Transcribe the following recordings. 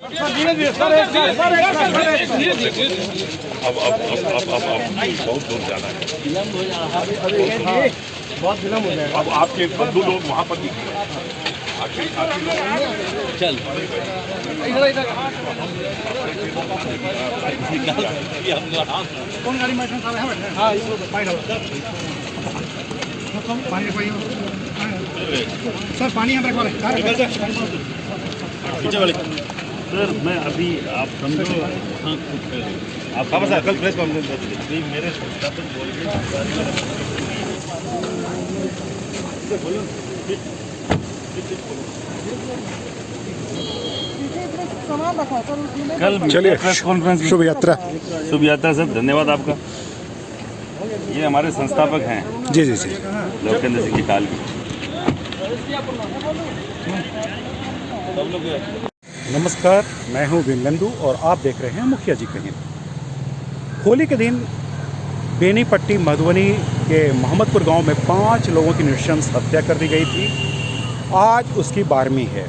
बहुत दूर जाना है, बहुत विलम्ब हो जाएगा। अब आपके बंधु लोग वहाँ पर चल कौन गाड़ी में बैठे हैं? हाँ, सर पानी यहाँ रखवा वाले सर। मैं अभी आप समझो आप सर कल प्रेस कॉन्फ्रेंस मेरे संस्थापक बोल कल चलिए प्रेस कॉन्फ्रेंस। शुभ यात्रा। शुभ यात्रा सर, धन्यवाद आपका। ये हमारे संस्थापक हैं जी जी जी लोकेंद्र सिंह जी काल की। नमस्कार, मैं हूं विमलेंदु और आप देख रहे हैं मुखिया जी कहीं। होली के दिन बेनीपट्टी मधुबनी के मोहम्मदपुर गांव में 5 लोगों की नृशंस हत्या कर दी गई थी। आज उसकी 12वीं है।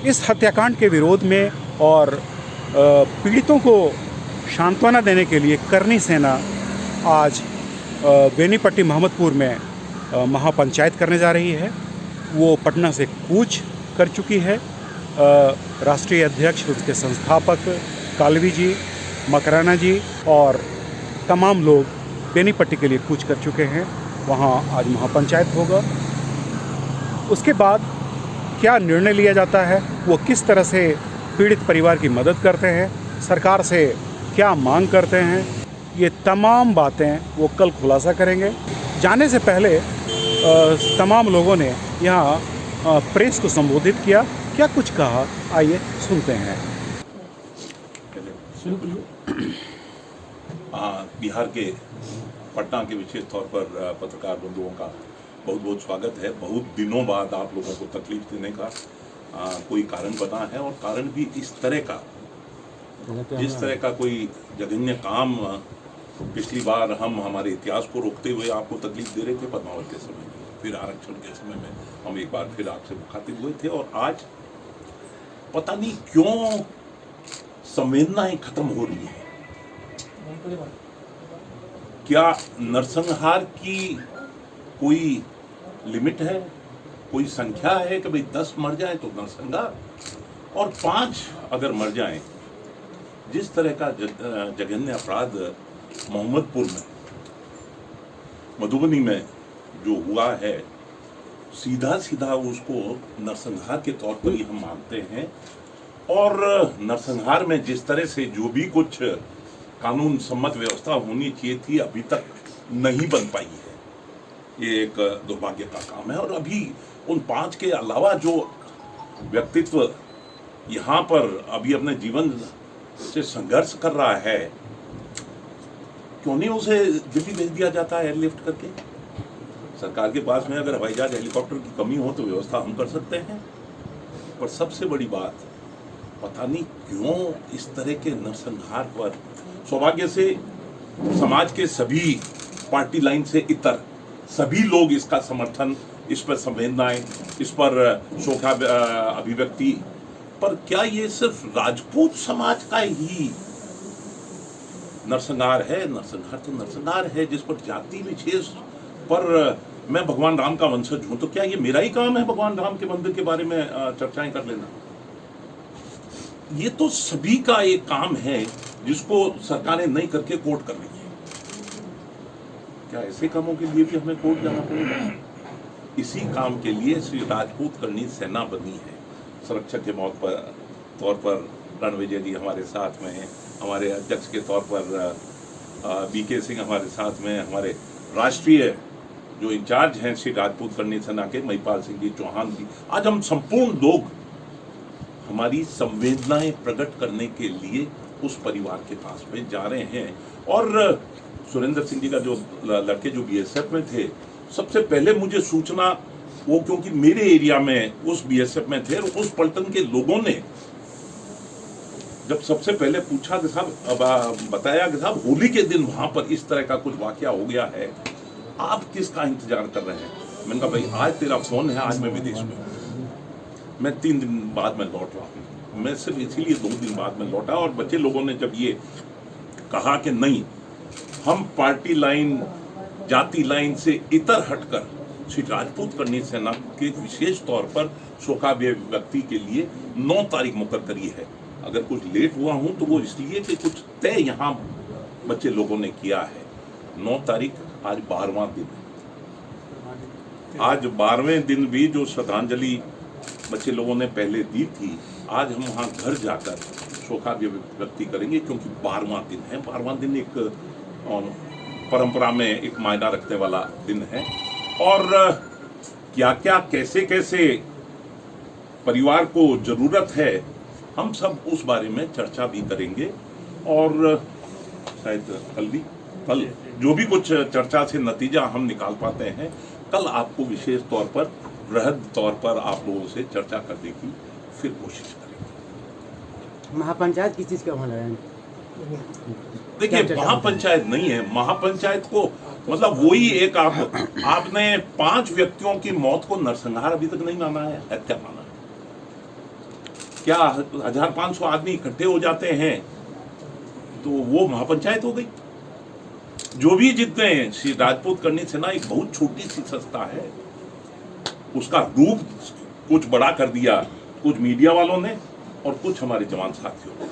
इस हत्याकांड के विरोध में और पीड़ितों को सांत्वना देने के लिए करनी सेना आज बेनीपट्टी मोहम्मदपुर में महापंचायत करने जा रही है। वो पटना से कूच कर चुकी है। राष्ट्रीय अध्यक्ष, उसके संस्थापक कालवी जी, मकराना जी और तमाम लोग बेनीपट्टी के लिए कूच कर चुके हैं। वहाँ आज महापंचायत होगा। उसके बाद क्या निर्णय लिया जाता है, वो किस तरह से पीड़ित परिवार की मदद करते हैं, सरकार से क्या मांग करते हैं, ये तमाम बातें वो कल खुलासा करेंगे। जाने से पहले तमाम लोगों ने यहाँ प्रेस को संबोधित किया। क्या कुछ कहा, आइए सुनते हैं। बिहार के पटना के विशेष तौर पर पत्रकार बंधुओं का बहुत बहुत स्वागत है। बहुत दिनों बाद आप लोगों को तकलीफ देने का कोई कारण बना है, और कारण भी इस तरह का, जिस तरह का कोई जघन्य काम पिछली बार हम हमारे इतिहास को रोकते हुए आपको तकलीफ दे रहे थे पद्मावत के समय में, फिर आरक्षण के समय में हम एक बार फिर आपसे मुखातिब हुए थे, और आज पता नहीं क्यों संवेदनाएं खत्म हो रही हैं। क्या नरसंहार की कोई लिमिट है, कोई संख्या है कि भाई 10 मर जाए तो नरसंहार और 5 अगर मर जाएं? जिस तरह का जघन्य अपराध मोहम्मदपुर में, मधुबनी में जो हुआ है, सीधा सीधा उसको नरसंहार के तौर पर ही हम मानते हैं। और नरसंहार में जिस तरह से जो भी कुछ कानून सम्मत व्यवस्था होनी चाहिए थी, अभी तक नहीं बन पाई है। ये एक दुर्भाग्य का काम है। और अभी उन 5 के अलावा जो व्यक्तित्व यहाँ पर अभी अपने जीवन से संघर्ष कर रहा है, क्यों नहीं उसे दिल्ली भेज दिया जाता है एयरलिफ्ट करके? सरकार के पास में अगर हवाई जहाज हेलीकॉप्टर की कमी हो तो व्यवस्था हम कर सकते हैं। पर सबसे बड़ी बात, पता नहीं क्यों इस तरह के नरसंहार पर, सौभाग्य से समाज के सभी पार्टी लाइन से इतर सभी लोग इसका समर्थन, इस पर संवेदनाएं, इस पर शोका अभिव्यक्ति, पर क्या ये सिर्फ राजपूत समाज का ही नरसंहार है? नरसंहार तो नरसंहार है जिस पर जाति विशेष पर मैं भगवान राम का वंशज हूं, तो क्या ये मेरा ही काम है भगवान राम के मंदिर के बारे में चर्चाएं कर लेना? ये तो सभी का एक काम है जिसको सरकारें नहीं करके कोर्ट कर रही है। क्या ऐसे कामों के लिए भी हमें कोर्ट जाना पड़ेगा? इसी काम के लिए श्री राजपूत करनी सेना बनी है। सुरक्षा के तौर पर रणविजय जी हमारे साथ में हैं, हमारे अध्यक्ष के तौर पर बीके सिंह हमारे साथ में, हमारे राष्ट्रीय जो इंचार्ज हैं श्री राजपूत करनी सेना के महिपाल सिंह जी चौहान जी, आज हम संपूर्ण लोग हमारी संवेदनाएं प्रकट करने के लिए उस परिवार के पास में जा रहे हैं। और सुरेंद्र सिंह जी का जो लड़के जो बीएसएफ में थे, सबसे पहले मुझे सूचना वो, क्योंकि मेरे एरिया में उस बीएसएफ में थे, और उस पलटन के लोगों ने जब सबसे पहले पूछा कि साहब, बताया कि साहब होली के दिन वहां पर इस तरह का कुछ वाकया हो गया है, आप किसका इंतजार कर रहे हैं? मैंने कहा भाई आज तेरा फोन है, आज मैं विदेश में हूं। मैं 3 दिन बाद में लौट रहा हूँ। मैं सिर्फ इसीलिए 2 दिन बाद में लौटा, और बच्चे लोगों ने जब ये कहा कि नहीं, हम पार्टी लाइन, जाति लाइन से इतर हटकर श्री राजपूत करनी सेना के विशेष तौर पर शोकाव्य व्यक्ति के लिए 9 तारीख मुकर करी है। अगर कुछ लेट हुआ हूं तो वो इसलिए कि कुछ तय यहाँ बच्चे लोगों ने किया है। 9 तारीख आज 12वां दिन है। आज 12वें दिन भी जो श्रद्धांजलि बच्चे लोगों ने पहले दी थी, आज हम वहाँ घर जाकर शोकाव्य व्यक्ति करेंगे, क्योंकि 12वां दिन है। 12वां दिन एक परंपरा में एक मायना रखने वाला दिन है, और क्या क्या कैसे कैसे परिवार को जरूरत है, हम सब उस बारे में चर्चा भी करेंगे। और शायद कल जो भी कुछ चर्चा से नतीजा हम निकाल पाते हैं, कल आपको विशेष तौर पर, वृहद तौर पर आप लोगों से चर्चा करने की फिर कोशिश करेंगे। महापंचायत किस चीज का होना है? देखिए, महापंचायत नहीं है। महापंचायत को मतलब वही एक आपने 5 व्यक्तियों की मौत को नरसंहार अभी तक नहीं माना है, हत्या माना है। क्या 1500 आदमी इकट्ठे हो जाते हैं तो वो महापंचायत हो गई? जो भी जितने हैं, श्री राजपूत करनी सेना एक बहुत छोटी सी संस्था है। उसका रूप कुछ बड़ा कर दिया कुछ मीडिया वालों ने और कुछ हमारे जवान साथियों ने।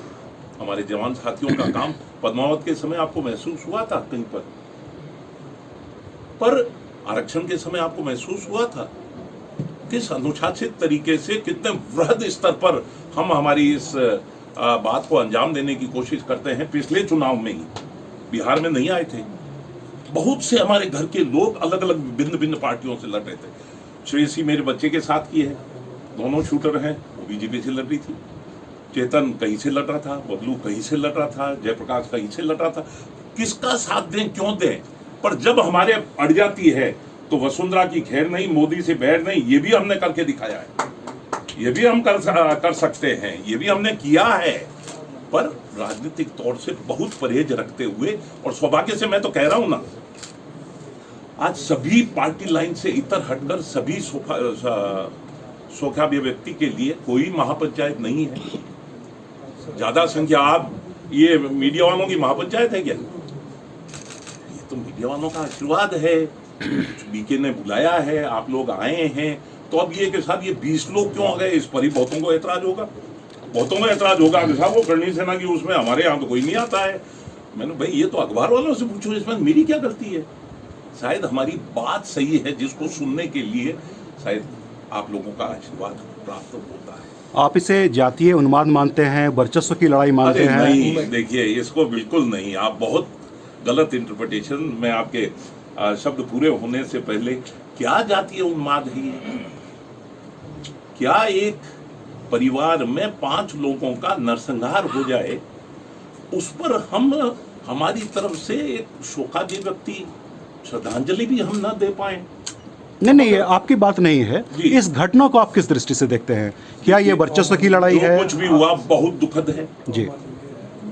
हमारे जवान साथियों का काम पद्मावत के समय आपको महसूस हुआ था कहीं पर आरक्षण के समय आपको महसूस हुआ था किस अनुशासित तरीके से, कितने वृहद स्तर पर हम हमारी इस बात को अंजाम देने की कोशिश करते हैं। पिछले चुनाव में ही बिहार में नहीं आए थे, बहुत से हमारे घर के लोग अलग अलग भिन्न भिन्न पार्टियों से लड़ रहे थे। श्रेयसी मेरे बच्चे के साथ की है, दोनों शूटर हैं, वो बीजेपी से लड़ रही थी। चेतन कहीं से लड़ रहा था, बबलू कहीं से लड़ रहा था, जयप्रकाश कहीं से लड़ रहा था। किसका साथ दें, क्यों दें? पर जब हमारे अड़ जाती है तो वसुंधरा की खैर नहीं, मोदी से बैर नहीं, ये भी हमने करके दिखाया है, ये भी हम कर सकते हैं, ये भी हमने किया है, पर राजनीतिक तौर से बहुत परहेज रखते हुए। और सौभाग्य से मैं तो कह रहा हूं ना, आज सभी पार्टी लाइन से इतर हटकर सभी शोकाव्य व्यक्ति के लिए कोई महापंचायत नहीं है। ज्यादा संख्या, आप ये मीडिया वालों की महापंचायत है क्या? ये तो मीडिया वालों का आशीर्वाद है, बीके ने बुलाया है, आप लोग आए हैं, तो अब ये कि साहब ये 20 लोग क्यों आ गए, इस पर ही बहुतों को ऐतराज होगा। बहुतों में ऐतराज होगा कि साहब वो करनी सेना की उसमें हमारे यहाँ तो कोई नहीं आता है। मैंने भाई ये तो अखबार वालों से पूछो, इसमें मेरी क्या गलती है? शायद हमारी बात सही है, जिसको सुनने के लिए शायद आप लोगों का आशीर्वाद प्राप्त होता है। आप इसे जातीय उन्माद मानते हैं, वर्चस्व की लड़ाई मानते हैं? नहीं, देखिए इसको बिल्कुल नहीं, आप बहुत गलत इंटरप्रिटेशन में आपके शब्द पूरे होने से पहले, क्या जातीय उन्माद है ये? क्या एक परिवार में 5 लोगों का नरसंहार हो जाए, उस पर हम हमारी तरफ से एक शोकाव्य व्यक्ति श्रद्धांजलि भी हम ना दे पाए? नहीं, ये आपकी बात नहीं है। इस घटना को आप किस दृष्टि से देखते हैं? क्या ये वर्चस्व की लड़ाई है? कुछ भी हुआ बहुत दुखद है जी,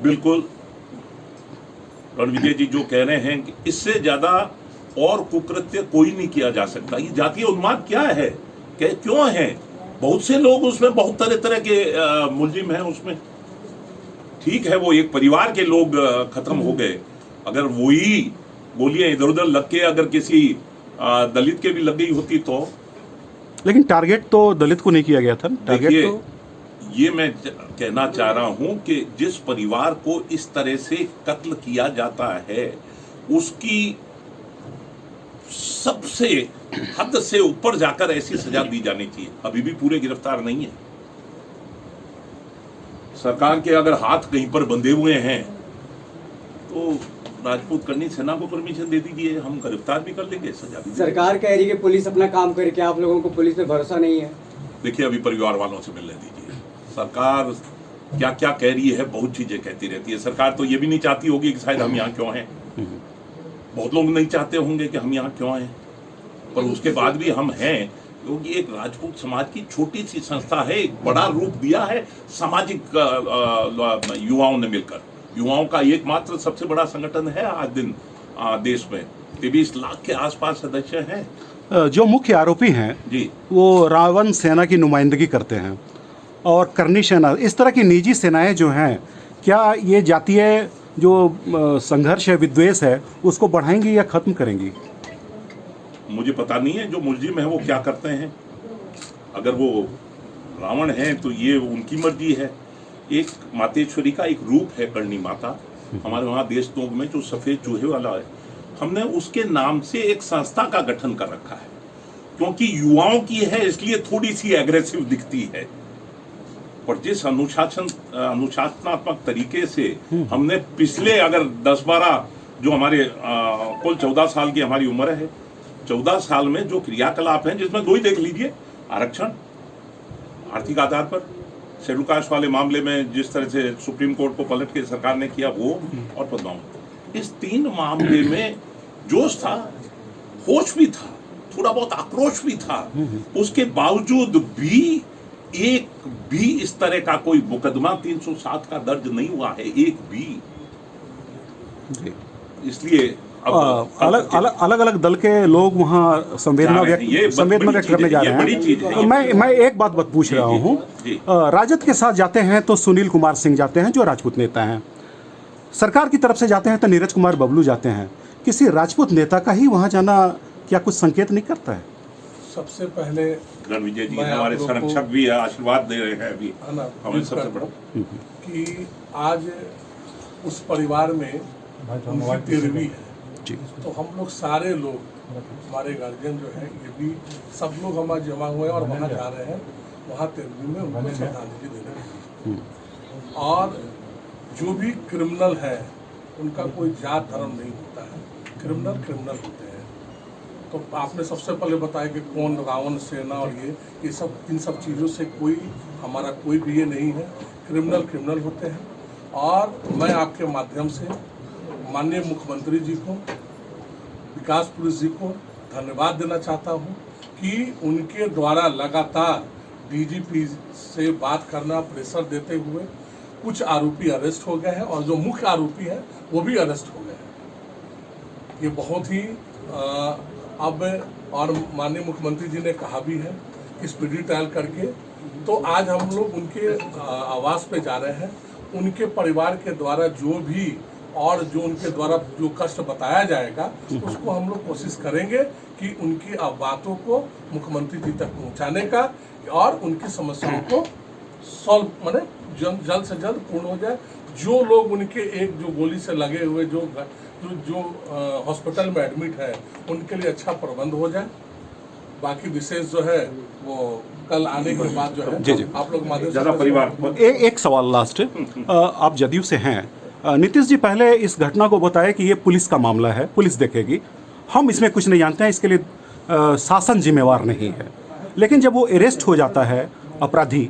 बिल्कुल। रणविजय जी जो कह रहे हैं कि इससे ज्यादा और कुकृत्य कोई नहीं किया जा सकता। ये जातीय उन्माद क्या है, क्यों है? बहुत से लोग उसमें, बहुत तरह तरह के मुलजिम हैं उसमें। ठीक है, वो एक परिवार के लोग खत्म हो गए। अगर वही गोलियां इधर उधर लग के अगर किसी दलित के भी लग गई होती तो, लेकिन टारगेट तो दलित को नहीं किया गया था। टारगेट तो ये मैं कहना चाह रहा हूं कि जिस परिवार को इस तरह से कत्ल किया जाता है, उसकी सबसे हद से ऊपर जाकर ऐसी सजा दी जानी चाहिए। अभी भी पूरे गिरफ्तार नहीं है। सरकार के अगर हाथ कहीं पर बंधे हुए हैं तो राजपूत करनी सेना को परमिशन दे दीजिए, हम गिरफ्तार भी कर लेंगे, सजा भी। सरकार कह रही है कि पुलिस अपना काम करे, क्या आप लोगों को पुलिस पे भरोसा नहीं है? देखिए, अभी परिवार वालों से मिलने दीजिए। सरकार क्या क्या कह रही है, बहुत चीजें कहती रहती है। सरकार तो ये भी नहीं चाहती होगी कि शायद हम यहाँ क्यों हैं। बहुत लोग नहीं चाहते होंगे कि हम यहाँ क्यों हैं, पर उसके बाद भी हम हैं, क्योंकि एक राजपूत समाज की छोटी सी संस्था है, एक बड़ा रूप दिया है सामाजिक युवाओं ने मिलकर। युवाओं का एकमात्र सबसे बड़ा संगठन है आज दिन देश में। 23 लाख के आसपास सदस्य हैं। जो मुख्य आरोपी हैं जी, वो रावण सेना की नुमाइंदगी करते हैं और करनी सेना, इस तरह की निजी सेनाएं जो हैं, क्या ये जातीय जो संघर्ष है, विद्वेष है, उसको बढ़ाएंगी या ख़त्म करेंगी? मुझे पता नहीं है जो मुलजिम है वो क्या करते हैं। अगर वो रावण हैं तो ये उनकी मर्जी है। एक मातेश्वरी का एक रूप है करणी माता, हमारे वहाँ देशनोक में जो सफ़ेद चूहे वाला है, हमने उसके नाम से एक संस्था का गठन कर रखा है, क्योंकि युवाओं की है इसलिए थोड़ी सी एग्रेसिव दिखती है। और जिस अनुशासनात्मक तरीके से हमने पिछले अगर 10-12 जो हमारे कुल 14 साल की हमारी उम्र है, 14 साल में जो क्रियाकलाप हैं, जिसमें दो ही देख लीजिए, आरक्षण आर्थिक आधार पर, शेड्यूल कास्ट वाले मामले में जिस तरह से सुप्रीम कोर्ट को पलट के सरकार ने किया वो, और पद्मावत, इस 3 मामले में जोश था, होश भी था, थोड़ा बहुत आक्रोश भी था। उसके बावजूद भी एक भी इस तरह का कोई मुकदमा 307 का दर्ज नहीं हुआ है, एक भी। इसलिए अलग अलग दल के लोग वहाँ संवेदना व्यक्त करने जा रहे हैं। मैं एक बात पूछ रहा हूँ, राजद के साथ जाते हैं तो सुनील कुमार सिंह जाते हैं जो राजपूत नेता हैं, सरकार की तरफ से जाते हैं तो नीरज कुमार बबलू जाते हैं। किसी राजपूत नेता का ही वहाँ जाना क्या कुछ संकेत नहीं करता है? सबसे पहले रणविजय जी हमारे संरक्षक भी आशीर्वाद दे रहे हैं अभी हमें सबसे बड़ा कि आज उस परिवार में उनकी 13वीं है जी। तो हम लोग सारे लोग, हमारे गार्जियन जो है, ये भी सब लोग हमारे जमा हुए हैं और वहाँ जा रहे हैं, वहाँ 13वीं में उनको श्रद्धांजलि देने। और जो भी क्रिमिनल है उनका कोई जात धर्म नहीं होता है, क्रिमिनल क्रिमिनल होते हैं। तो आपने सबसे पहले बताया कि कौन रावण सेना और ये सब, इन सब चीज़ों से कोई हमारा कोई भी ये नहीं है, क्रिमिनल क्रिमिनल होते हैं। और मैं आपके माध्यम से माननीय मुख्यमंत्री जी को, विकास पुलिस जी को धन्यवाद देना चाहता हूँ कि उनके द्वारा लगातार डीजीपी से बात करना, प्रेशर देते हुए कुछ आरोपी अरेस्ट हो गए हैं और जो मुख्य आरोपी है वो भी अरेस्ट हो गए हैं। ये बहुत ही अब, और माननीय मुख्यमंत्री जी ने कहा भी है कि स्पीडी ट्रायल करके, तो आज हम लोग उनके आवास पे जा रहे हैं। उनके परिवार के द्वारा जो भी और जो उनके द्वारा जो कष्ट बताया जाएगा उसको हम लोग कोशिश करेंगे कि उनकी बातों को मुख्यमंत्री जी तक पहुंचाने का और उनकी समस्याओं को सॉल्व, माने जल्द से जल्द पूर्ण हो जाए। जो लोग उनके एक जो गोली से लगे हुए जो हॉस्पिटल में एडमिट है उनके लिए अच्छा प्रबंध हो जाए। बाकी विशेष जो है वो कल आने के बाद जो है जी। आप लोग माध्यम परिवार। एक सवाल लास्ट, आप जदयू से हैं, नीतीश जी पहले इस घटना को बताए कि ये पुलिस का मामला है, पुलिस देखेगी, हम इसमें कुछ नहीं जानते हैं, इसके लिए शासन जिम्मेवार नहीं है। लेकिन जब वो अरेस्ट हो जाता है अपराधी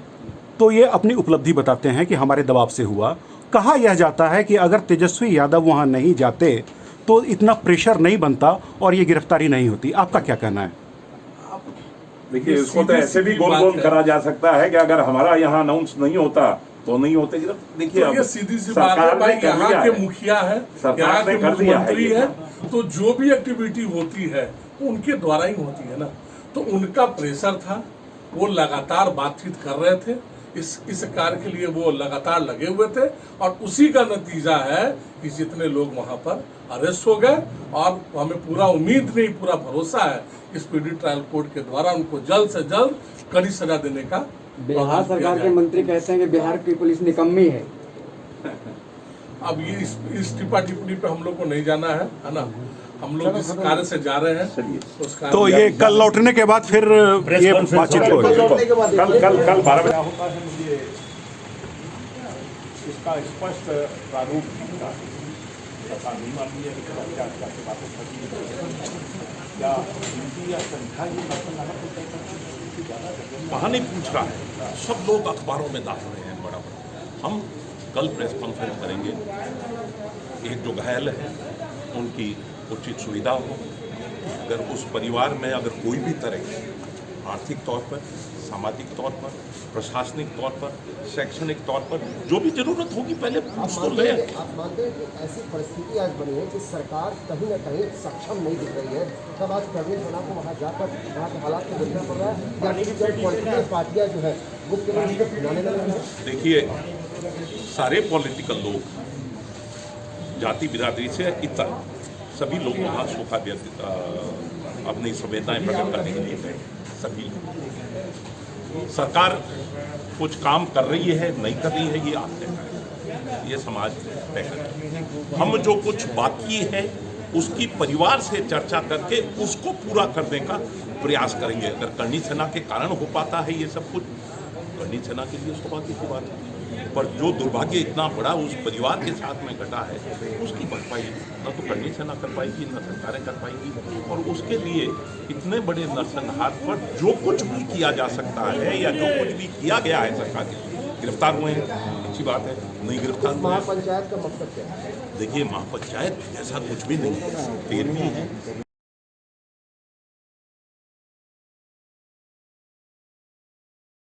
तो ये अपनी उपलब्धि बताते हैं कि हमारे दबाव से हुआ। कहा यह जाता है कि अगर तेजस्वी यादव वहाँ नहीं जाते तो इतना प्रेशर नहीं बनता और ये गिरफ्तारी नहीं होती। आपका क्या कहना है? देखिए, इसको तो ऐसे भी गोल गोल करा जा सकता है कि अगर हमारा यहाँ अनाउंस नहीं होता तो नहीं होते। देखिए, तो ये सीधी सी बात है भाई, यहाँ के मुखिया है, यहाँ के मुख्यमंत्री है, तो जो भी एक्टिविटी होती है वो उनके द्वारा ही होती है ना। तो उनका प्रेशर था, वो लगातार बातचीत कर रहे थे, इस कार्य के लिए वो लगातार लगे हुए थे और उसी का नतीजा है कि जितने लोग वहाँ पर अरेस्ट हो गए। और हमें पूरा उम्मीद नहीं, पूरा भरोसा है कि स्पीडी ट्रायल कोर्ट के द्वारा उनको जल्द से जल्द कड़ी सजा देने का। बिहार सरकार के मंत्री कहते हैं कि बिहार की पुलिस निकम्मी है। अब ये इस टिप्पा टिप्पणी पे हम लोग को नहीं जाना है ना। हम लोग जिस कार्य से जा रहे हैं उस कार्य तो ये कल लौटने के बाद फिर ये बातचीत होगी। कल 12 बजे होता है। मुझे इसका स्पष्ट प्रारूप पता नहीं मालूम है कि क्या बातें क्या संख्या वहाँ नहीं पूछ रहा है, सब लोग अखबारों में डाल रहे हैं बड़ा। हम कल प्रेस कॉन्फ्रेंस करेंगे, एक जो घायल है उनकी उचित सुविधा हो। अगर उस परिवार में अगर कोई भी तरह आर्थिक तौर पर, सामाजिक तौर पर, प्रशासनिक तौर पर, शैक्षणिक तौर पर जो भी जरूरत होगी पहले पूछ तो ले। आप मानते हैं कि ऐसी परिस्थिति आज बनी है कि सरकार कहीं ना कहीं सक्षम नहीं दिख रही है, तब आज कर्मी सेना को वहाँ जाकर वहाँ के हालात को देखना पड़ रहा है, यानी कि जब पॉलिटिकल पार्टियाँ जो है वो केवल उनको फैलाने लगी है। देखिए, सारे पॉलिटिकल लोग जाति बिरादरी से इतर सभी लोग वहाँ शोभा अपनी संवेदनाएं प्रकट करने के लिए गए। सभी लोग, सरकार कुछ काम कर रही है नहीं कर रही है ये आप तय करें, ये समाज तय करें। हम जो कुछ बाकी है उसकी परिवार से चर्चा करके उसको पूरा करने का प्रयास करेंगे। अगर करनी सेना के कारण हो पाता है ये सब कुछ, करनी सेना के लिए सौभाग्य की बात है, पर जो दुर्भाग्य इतना बड़ा उस परिवार के साथ में घटा है उसकी भरपाई न तो करनी सेना कर पाएगी न सरकारें कर पाएंगी। और उसके लिए इतने बड़े नरसंहार पर जो कुछ भी किया जा सकता है या जो कुछ भी किया गया है सरकार के लिए, गिरफ्तार हुए हैं अच्छी बात है, नहीं गिरफ्तार हुए महापंचायत का मकसद क्या है? देखिए, महापंचायत ऐसा कुछ भी नहीं है, 13वीं है,